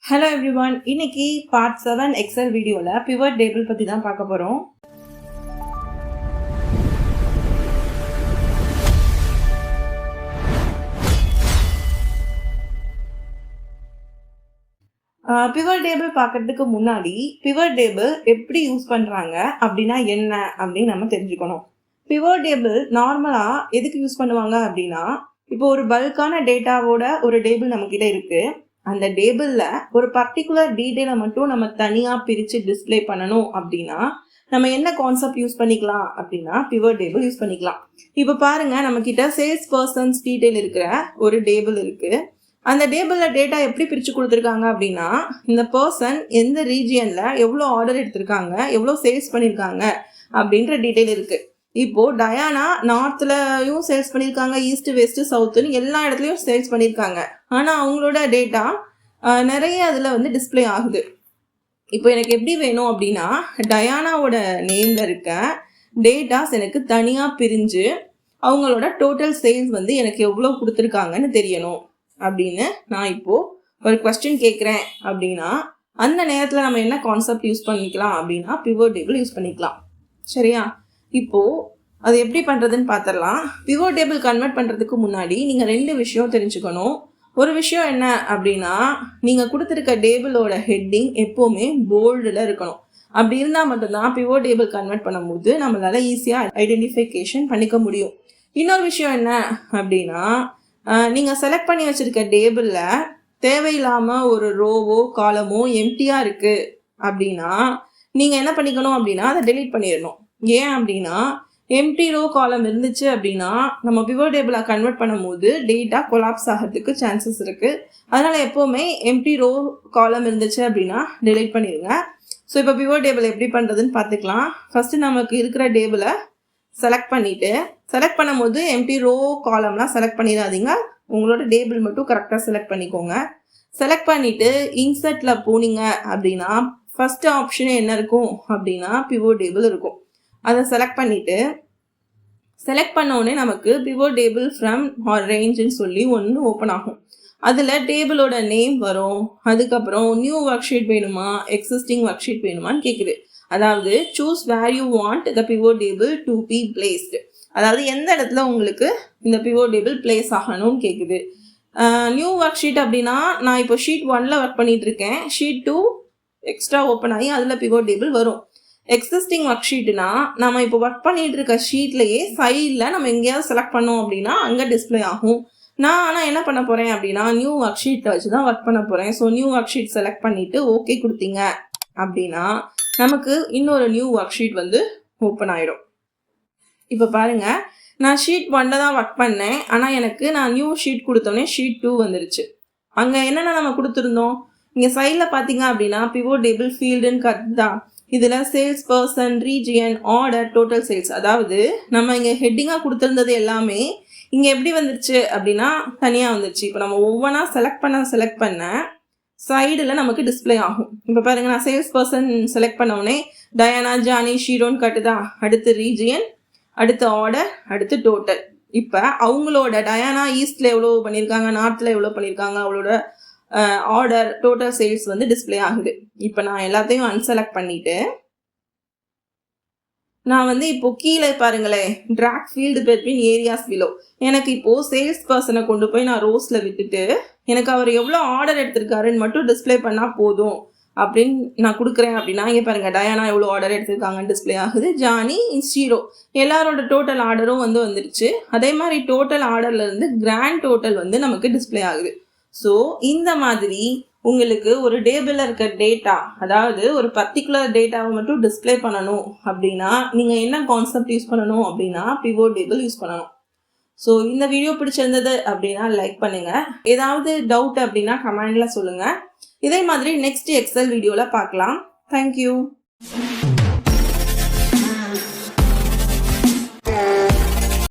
Hello everyone, இன்னைக்கு part 7 Excel வீடியோல pivot table பத்தி தான் பார்க்க போறோம். pivot table பார்க்கிறதுக்கு முன்னாடி pivot table எப்படி யூஸ் பண்றாங்க அப்படின்னா என்ன அப்படின்னு நம்ம தெரிஞ்சுக்கணும். pivot table நார்மலா எதுக்கு யூஸ் பண்ணுவாங்க அப்படின்னா, இப்போ ஒரு பல்கான டேட்டாவோட ஒரு டேபிள் நம்ம கிட்ட இருக்கு. அந்த டேபிளில் ஒரு பர்டிகுலர் டீட்டெயிலை மட்டும் நம்ம தனியாக பிரித்து டிஸ்பிளே பண்ணணும் அப்படின்னா நம்ம என்ன கான்செப்ட் யூஸ் பண்ணிக்கலாம் அப்படின்னா பிவட் டேபிள் யூஸ் பண்ணிக்கலாம். இப்போ பாருங்கள், நம்மக்கிட்ட சேல்ஸ் பர்சன்ஸ் டீட்டெயில் இருக்கிற ஒரு டேபிள் இருக்குது. அந்த டேபிளில் டேட்டா எப்படி பிரித்து கொடுத்துருக்காங்க அப்படின்னா, இந்த பர்சன் எந்த ரீஜியனில் எவ்வளோ ஆர்டர் எடுத்திருக்காங்க, எவ்வளோ சேல்ஸ் பண்ணியிருக்காங்க அப்படின்ற டீட்டெயில் இருக்குது. இப்போது டயானா நார்த்லையும் சேல்ஸ் பண்ணியிருக்காங்க, ஈஸ்ட் வெஸ்ட்டு சவுத்துன்னு எல்லா இடத்துலையும் சேல்ஸ் பண்ணியிருக்காங்க. ஆனால் அவங்களோட டேட்டா நிறைய அதில் வந்து டிஸ்பிளே ஆகுது. இப்போ எனக்கு எப்படி வேணும் அப்படின்னா, டயானாவோட நேமில் இருக்க டேட்டாஸ் எனக்கு தனியாக பிரிஞ்சு அவங்களோட டோட்டல் சேல்ஸ் வந்து எனக்கு எவ்வளோ கொடுத்துருக்காங்கன்னு தெரியணும் அப்படின்னு நான் இப்போது ஒரு கொஸ்டின் கேட்குறேன் அப்படின்னா, அந்த நேரத்தில் நம்ம என்ன கான்செப்ட் யூஸ் பண்ணிக்கலாம் அப்படின்னா பிவட் டேபிள் யூஸ் பண்ணிக்கலாம். சரியா? இப்போது அது எப்படி பண்ணுறதுன்னு பார்த்துடலாம். பிவட் டேபிள் கன்வெர்ட் பண்ணுறதுக்கு முன்னாடி நீங்கள் 2 விஷயம் தெரிஞ்சுக்கணும். ஒரு விஷயம் என்ன அப்படின்னா, நீங்கள் கொடுத்துருக்க டேபிளோட ஹெட்டிங் எப்போவுமே போல்டில் இருக்கணும். அப்படி இருந்தால் மட்டும்தான் பிவட் டேபிள் கன்வெர்ட் பண்ணும்போது நம்மளால் ஈஸியாக ஐடென்டிஃபிகேஷன் பண்ணிக்க முடியும். இன்னொரு விஷயம் என்ன அப்படின்னா, நீங்கள் செலக்ட் பண்ணி வச்சுருக்க டேபிளில் தேவையில்லாமல் ஒரு ரோவோ காலமோ எம்டியாக இருக்குது அப்படின்னா நீங்கள் என்ன பண்ணிக்கணும் அப்படின்னா அதை டெலீட் பண்ணிடணும். ஏன் அப்படின்னா, எம்டி ரோ காலம் இருந்துச்சு அப்படின்னா நம்ம பிவட் டேபிளை கன்வெர்ட் பண்ணும்போது டேட்டா கொலாப்ஸ் ஆகிறதுக்கு சான்சஸ் இருக்குது. அதனால் எப்போவுமே எம்டி ரோ காலம் இருந்துச்சு அப்படின்னா டெலீட் பண்ணிடுங்க. ஸோ இப்போ பிவட் டேபிள் எப்படி பண்ணுறதுன்னு பார்த்துக்கலாம். ஃபஸ்ட்டு நமக்கு இருக்கிற டேபிளை செலக்ட் பண்ணும்போது எம்டி ரோ காலம்லாம் செலக்ட் பண்ணிடாதீங்க. உங்களோட டேபிள் மட்டும் கரெக்டாக செலக்ட் பண்ணிக்கோங்க. செலக்ட் பண்ணிவிட்டு இன்சர்ட்டில் போனீங்க அப்படின்னா ஃபஸ்ட்டு ஆப்ஷனே என்ன இருக்கும் அப்படின்னா பிவட் டேபிள் இருக்கும். அதை செலக்ட் பண்ணிவிட்டு செலக்ட் பண்ணோடனே நமக்கு பிவட் டேபிள் ஃப்ரம் ஆர் ரேஞ்சுன்னு சொல்லி ஒன்று ஓப்பன் ஆகும். அதில் டேபிளோட நேம் வரும். அதுக்கப்புறம் நியூ ஒர்க் ஷீட் வேணுமா, எக்ஸிஸ்டிங் ஒர்க் ஷீட் வேணுமான்னு கேட்குது. அதாவது choose where you want the pivot table to be placed. அதாவது எந்த இடத்துல உங்களுக்கு இந்த பிவட் டேபிள் பிளேஸ் ஆகணும்னு கேட்குது. நியூ ஒர்க் ஷீட் அப்படின்னா நான் இப்போ ஷீட் 1ல் ஒர்க் பண்ணிகிட்டு இருக்கேன். ஷீட் 2 எக்ஸ்ட்ரா ஓப்பன் ஆகி அதில் பிவட் டேபிள் வரும். எக்ஸிஸ்டிங் ஒர்க் ஷீட்னா நம்ம இப்போ ஒர்க் பண்ணிட்டு இருக்க ஷீட்லேயே சைடில் நம்ம எங்கேயாவது செலக்ட் பண்ணோம் அப்படின்னா அங்கே டிஸ்பிளே ஆகும். நான் ஆனால் என்ன பண்ண போகிறேன் அப்படின்னா நியூ ஒர்க் ஷீட்டை வச்சு தான் ஒர்க் பண்ண போகிறேன். So new work sheet select பண்ணிவிட்டு ஓகே கொடுத்தீங்க அப்படின்னா நமக்கு இன்னொரு நியூ ஒர்க் ஷீட் வந்து ஓப்பன் ஆகிடும். இப்போ பாருங்கள், நான் ஷீட் 1ல் தான் ஒர்க் பண்ணேன். ஆனால் எனக்கு நான் நியூ ஷீட் கொடுத்தோன்னே ஷீட் 2 வந்துருச்சு. அங்கே என்னென்ன நம்ம கொடுத்துருந்தோம், இங்கே சைடில் பார்த்தீங்க அப்படின்னா பிவட் டேபிள் ஃபீல்டுன்னு கற்றுதா. இதில் sales person, region, order, total sales, அதாவது நம்ம இங்கே ஹெட்டிங்காக கொடுத்துருந்தது எல்லாமே இங்கே எப்படி வந்துருச்சு அப்படின்னா தனியாக வந்துருச்சு. இப்போ நம்ம ஒவ்வொன்றா செலக்ட் பண்ண சைடில் நமக்கு டிஸ்பிளே ஆகும். இப்போ பாருங்கள், நான் சேல்ஸ் பர்சன் செலக்ட் பண்ணோடனே டயானா, ஜானி, ஷீரோன்னு கட்டுதா. அடுத்து ரீஜியன், அடுத்து ஆர்டர், அடுத்து டோட்டல். இப்போ அவங்களோட டயானா ஈஸ்டில் எவ்வளோ பண்ணியிருக்காங்க, நார்த்தில் எவ்வளோ பண்ணியிருக்காங்க, அவளோட ஆர்டர், டோட்டல் சேல்ஸ் வந்து டிஸ்பிளே ஆகுது. இப்போ நான் எல்லாத்தையும் அன்செலக்ட் பண்ணிவிட்டு நான் வந்து இப்போது கீழே பாருங்களேன், drag field between areas below. எனக்கு இப்போது சேல்ஸ் பர்சனை கொண்டு போய் நான் ரோஸில் விட்டுட்டு எனக்கு அவர் எவ்வளோ ஆர்டர் எடுத்திருக்காருன்னு மட்டும் டிஸ்பிளே பண்ணால் போதும் அப்படின்னு நான் கொடுக்குறேன் அப்படின்னா இங்கே பாருங்கள், டயானா எவ்வளோ ஆர்டர் எடுத்திருக்காங்கன்னு டிஸ்பிளே ஆகுது. ஜானி, ஷீரோ எல்லாரோட டோட்டல் ஆர்டரும் வந்து வந்துருச்சு. அதே மாதிரி டோட்டல் ஆர்டர்லேருந்து கிராண்ட் டோட்டல் வந்து நமக்கு டிஸ்பிளே ஆகுது. ஸோ இந்த மாதிரி உங்களுக்கு ஒரு டேபிளில் இருக்க டேட்டா, அதாவது ஒரு பர்டிகுலர் டேட்டாவை மட்டும் டிஸ்பிளே பண்ணணும் அப்படின்னா நீங்கள் என்ன கான்செப்ட் யூஸ் பண்ணணும் அப்படின்னா பிவட் டேபிள் யூஸ் பண்ணணும். ஸோ இந்த வீடியோ பிடிச்சிருந்தது அப்படின்னா லைக் பண்ணுங்கள். ஏதாவது டவுட் அப்படின்னா கமெண்டில் சொல்லுங்கள். இதே மாதிரி நெக்ஸ்ட் எக்ஸல் வீடியோவில் பார்க்கலாம். தேங்க்யூ.